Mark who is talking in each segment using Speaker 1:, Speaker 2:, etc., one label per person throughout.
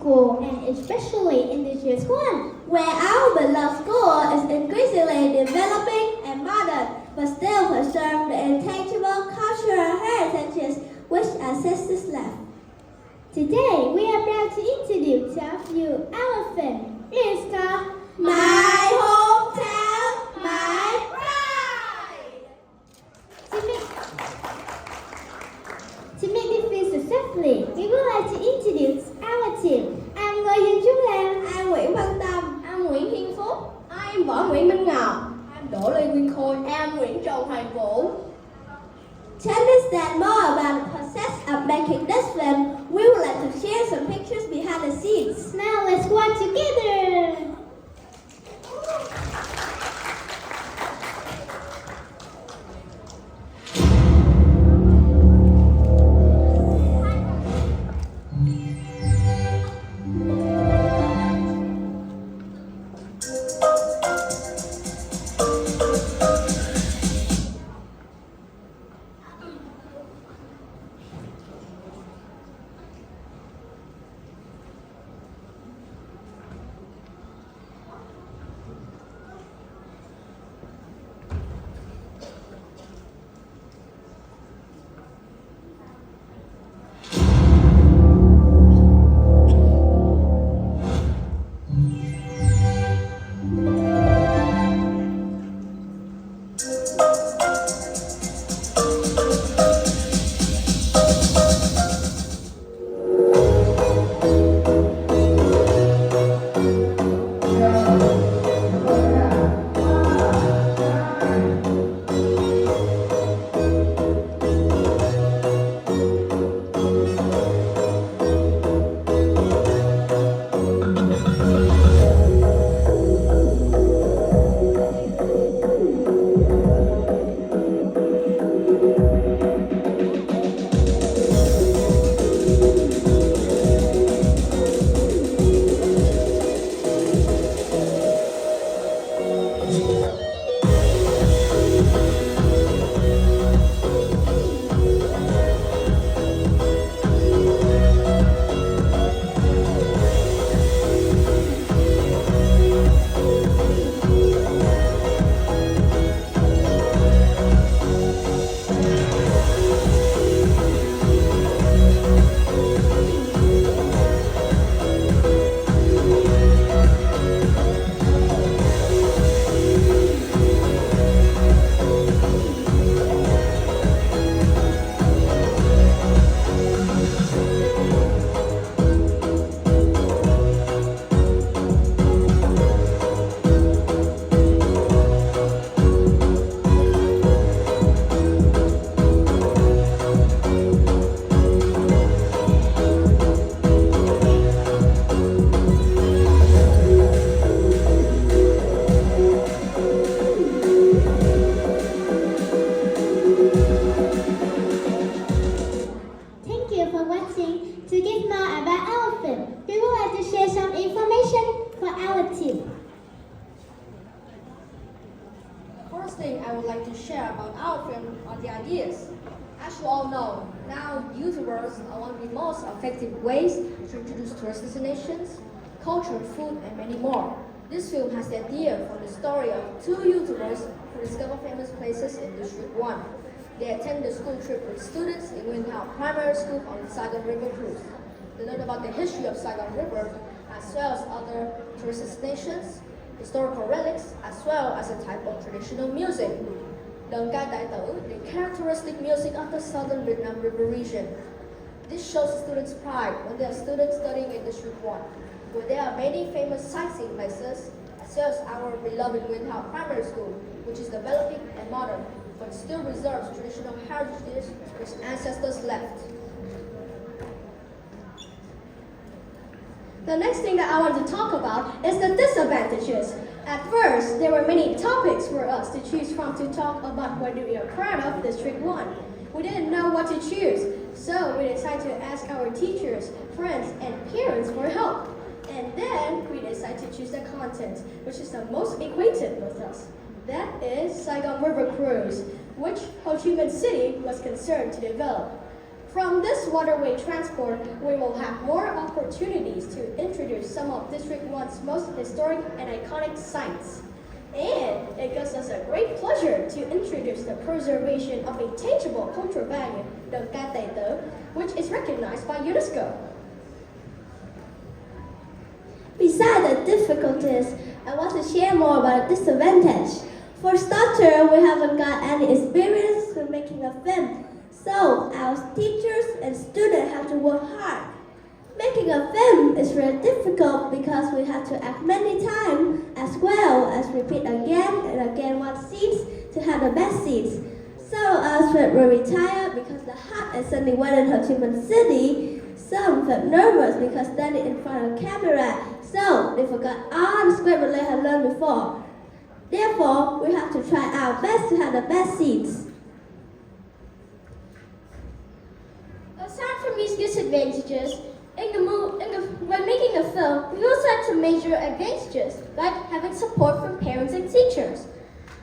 Speaker 1: school, and especially in District 1,
Speaker 2: where our beloved school is increasingly developing and modern, but still preserve the intangible cultural heritages which ancestors left.
Speaker 1: Today we are proud to introduce to you our film. It's called
Speaker 2: My Hometown, My Pride.
Speaker 1: To make this film successfully, we would like to introduce our team. I'm Ngô Dân Trúc Lam.
Speaker 2: I'm Nguyễn Văn Tâm.
Speaker 3: I'm Nguyễn Hiên Phúc. I'm Võ Nguyễn Minh Ngọc. I'm Đỗ Lê Nguyên Khôi. I'm Nguyễn Trần Hoàng Vũ.
Speaker 2: To understand more about the process of making this film, we would like to share some pictures behind the scenes.
Speaker 1: Now let's watch together. To get more about our film, we would like to share some information for our team.
Speaker 3: First thing I would like to share about our film are the ideas. As you all know, now YouTubers are one of the most effective ways to introduce tourist destinations, culture, food, and many more. This film has the idea from the story of two YouTubers who discover famous places in District 1. They attend the school trip with students in Wintown Primary School on the Saigon River cruise. They learn about the history of Saigon River as well as other tourist destinations, historical relics, as well as a type of traditional music. Đơn ca đại tử, the characteristic music of the southern Vietnam River region. This shows students' pride when they are students studying in District 1, where there are many famous sightseeing places, as well as our beloved Wintown Primary School, which is developing and modern, but still reserves traditional heritages which ancestors left.
Speaker 4: The next thing that I want to talk about is the disadvantages. At first, there were many topics for us to choose from to talk about what we are proud of District 1. We didn't know what to choose, so we decided to ask our teachers, friends, and parents for help. And then we decided to choose the content, which is the most acquainted with us. That is Saigon River Cruise, which Ho Chi Minh City was concerned to develop. From this this waterway transport, we will have more opportunities to introduce some of District 1's most historic and iconic sites. And it gives us a great pleasure to introduce the preservation of a tangible cultural value, the ca tài tử, which is recognized by UNESCO.
Speaker 2: Besides the difficulties, I want to share more about the disadvantage. For starter, we haven't got any experience with making a film, so our teachers and students have to work hard. Making a film is very difficult because we have to act many times as well as repeat again and again what scenes to have the best scenes. Some of us felt very tired because the hot and sunny weather in Ho Chi Minh City. Some felt nervous because standing in front of the camera, so they forgot all the script they had learned before. Therefore, we have to try our best to have the best scenes.
Speaker 1: Aside from these disadvantages, when making a film, we also have some major advantages, like having support from parents and teachers.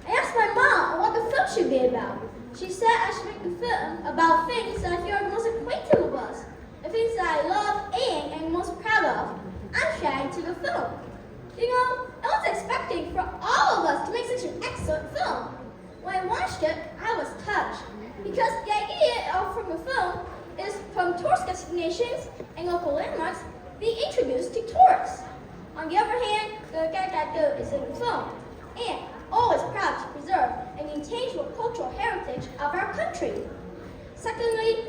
Speaker 1: I asked my mom what the film should be about. She said I should make a film about things that I feel are most acquainted with us, the things that I love and am most proud of. I'm sharing to the film. You know, I was expecting for all of us to make such an excellent film. When I watched it, I was touched, because the idea from the film is from tourist destinations and local landmarks being introduced to tourists. On the other hand, the ca tài tử is in the film, and always proud to preserve and maintain the cultural heritage of our country. Secondly,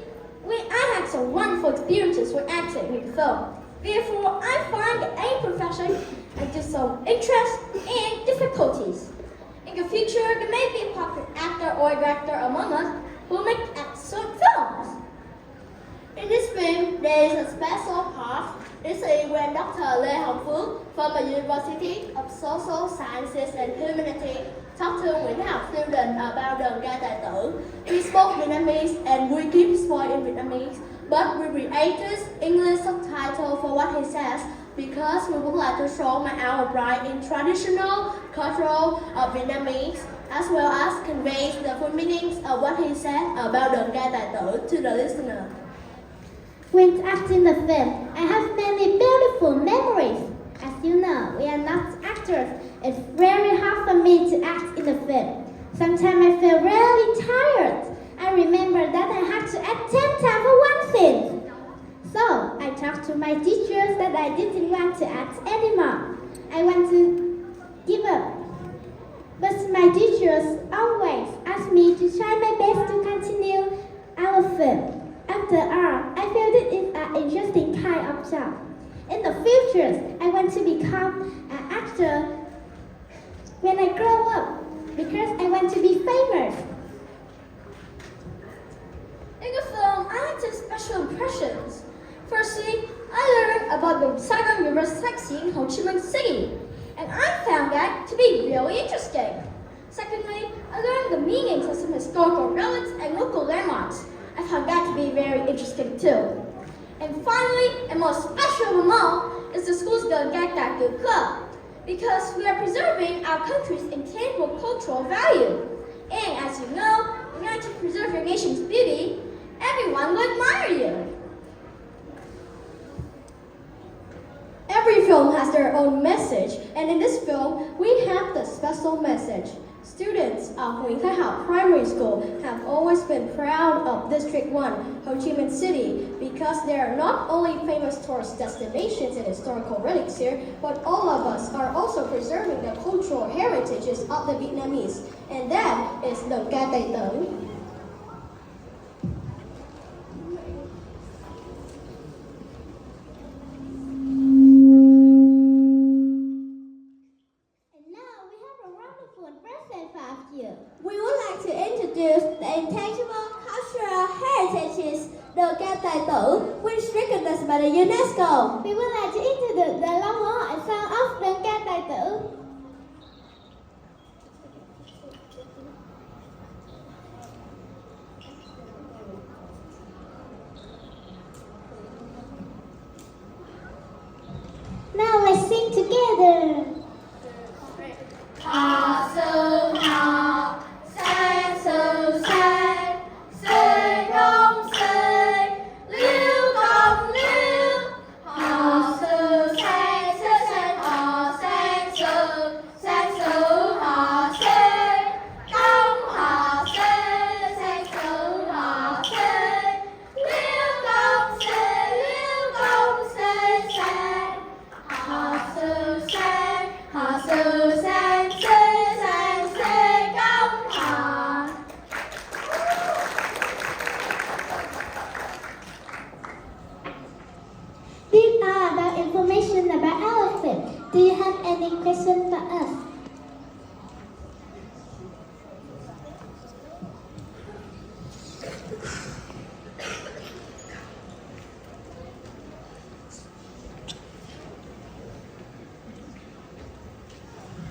Speaker 1: I had some wonderful experiences when acting in the film. Therefore, I find that any profession has some interest and difficulties. In the future, there may be a popular actor or director among us who will make excellent films.
Speaker 2: In this film, there is a special part. This is when Dr. Lê Hồng Phước from the University of Social Sciences and Humanity talked to Nguyễn Học students about the ca tài tử. We spoke Vietnamese and we keep speaking in Vietnamese, but we created English subtitle for what he says because we would like to show our pride in traditional cultural Vietnamese, as well as convey the full meanings of what he said about the ca tài tử to the listener.
Speaker 1: When acting the film, I have many beautiful memories. As you know, we are not actors. It's very hard for me to act in the film. Sometimes I feel really tired. I remember that I had to act 10 times for one scene. So I talked to my teachers that I didn't want to act anymore. I want to give up. But my teachers always asked me to try my best to continue our film. After all, I feel it is an interesting kind of job. In the future, I want to become an actor when I grow up because I want to be famous. In the film, I had some special impressions. Firstly, I learned about the Saigon River sightseeing in Ho Chi Minh City, and I found that to be really interesting. Secondly, I learned the meanings of some historical relics and local landmarks. I found that to be very interesting too. And finally, and most special of all, is the school's ca tài tử club, because we are preserving our country's intangible cultural value. And as you know, in order to preserve your nation's beauty, everyone will admire you.
Speaker 4: Every film has their own message, and in this film, we have the special message. Students of Nguyễn Thái Học Primary School have always been proud of District 1, Ho Chi Minh City, because there are not only famous tourist destinations and historical relics here, but all of us are also preserving the cultural heritages of the Vietnamese, and that is the ca tài tử.
Speaker 2: We would like to introduce the intangible cultural heritages, the ca tài tử, which is recognized by the UNESCO.
Speaker 1: We would like to introduce the long walk and song of the ca tài tử. Now let's sing together.
Speaker 2: Ca sư học, sang sư sang, xây công xây, lý
Speaker 5: more about information about our film. Do you have any questions for us?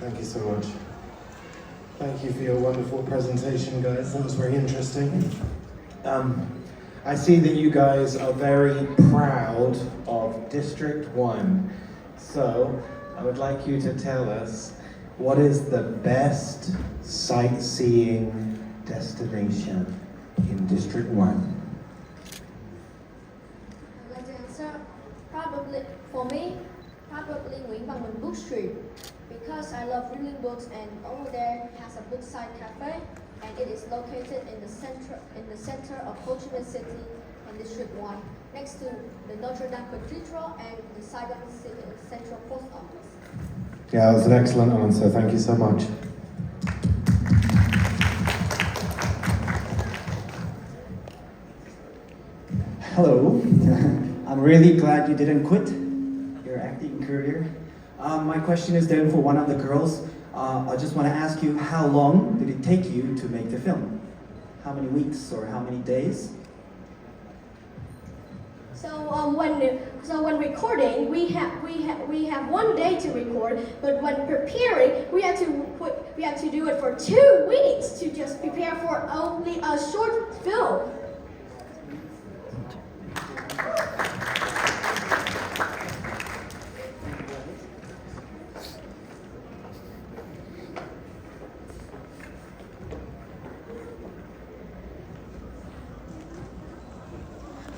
Speaker 6: Thank you so much. Thank you for your wonderful presentation, guys. That was very interesting. I see that you guys are very proud of District 1. So, I would like you to tell us, what is the best sightseeing destination in District 1?
Speaker 3: I'd like to answer. Probably, for me, probably Nguyễn Văn Bình Book Street. Because I love reading books, and over there has a bookside cafe, and it is located in the center of Ho Chi Minh City in District 1, next to the Notre Dame Cathedral and the Saigon Central Post Office.
Speaker 6: Yeah, that was an excellent answer. Thank you so much.
Speaker 7: Hello. I'm really glad you didn't quit your acting career. My question is then for one of the girls. I just want to ask you, how long did it take you to make the film? How many weeks or how many days?
Speaker 4: So when recording, we have 1 day to record, but when preparing, we have to do it for 2 weeks to just prepare for only a short film.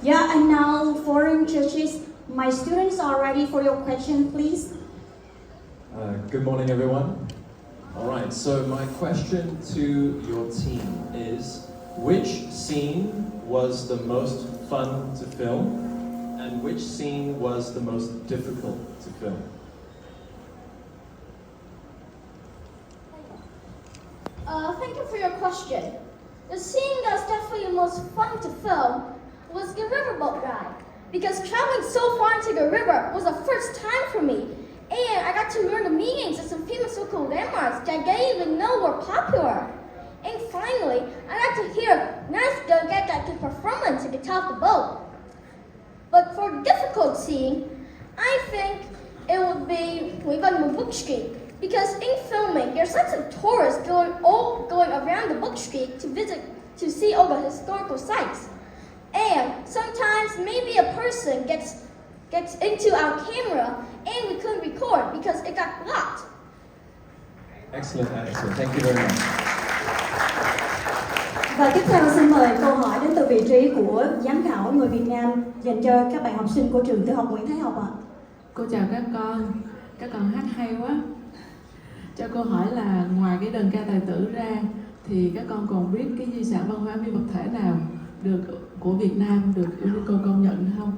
Speaker 8: Yeah, and now foreign judges, my students are ready for your question, please.
Speaker 9: Good morning, everyone. All right, so my question to your team is, which scene was the most fun to film, and which scene was the most difficult to film?
Speaker 1: Thank you for your question. The scene that's definitely the most fun to film was the riverboat ride, because traveling so far into the river was the first time for me, and I got to learn the meanings of some famous local landmarks that I didn't even know were popular. And finally, I got to hear a nice good performance at the top of the boat. But for the difficult scene, I think it would be Nguyễn Văn Bình Book Street, because in filming, there's lots of tourists going around the book street to see all the historical sites. And sometimes maybe a person gets into our camera and we couldn't record because it got blocked.
Speaker 9: Excellent answer. Thank you very much.
Speaker 8: Và tiếp theo xin mời câu hỏi đến từ vị trí của giám khảo người Việt Nam dành cho các bạn học sinh của trường tiểu học Nguyễn Thái Học ạ.
Speaker 10: Cô chào các con hát hay quá. Cho cô hỏi là ngoài cái đơn ca tài tử ra thì các con còn biết cái di sản văn hóa phi vật thể nào được của Việt Nam được UNESCO công nhận không?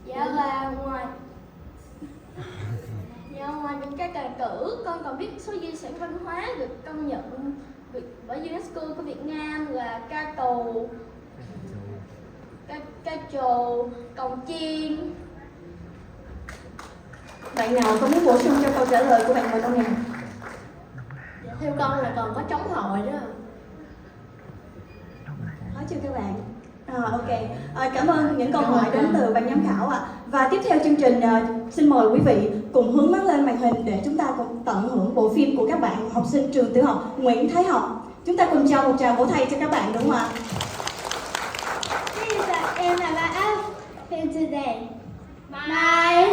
Speaker 1: Dạ là ngoài những cái tài tử, con còn biết số di sản văn hóa được công nhận bởi UNESCO của Việt Nam là ca trù, cồng chiên.
Speaker 8: Bạn nào có muốn bổ sung cho câu trả lời của bạn mời con nè.
Speaker 4: Dạ, theo con là còn có trống hội đó.
Speaker 8: Hỏi chưa các bạn? Ok. Cảm ơn những câu hỏi đến từ ban giám khảo ạ. Và tiếp theo chương trình xin mời quý vị cùng hướng mắt lên màn hình để chúng ta cùng tận hưởng bộ phim của các bạn học sinh trường tiểu học Nguyễn Thái Học. Chúng ta cùng trao một tràng vỗ tay cho các bạn đúng không ạ?
Speaker 5: This is the end of our film today.
Speaker 1: Bye.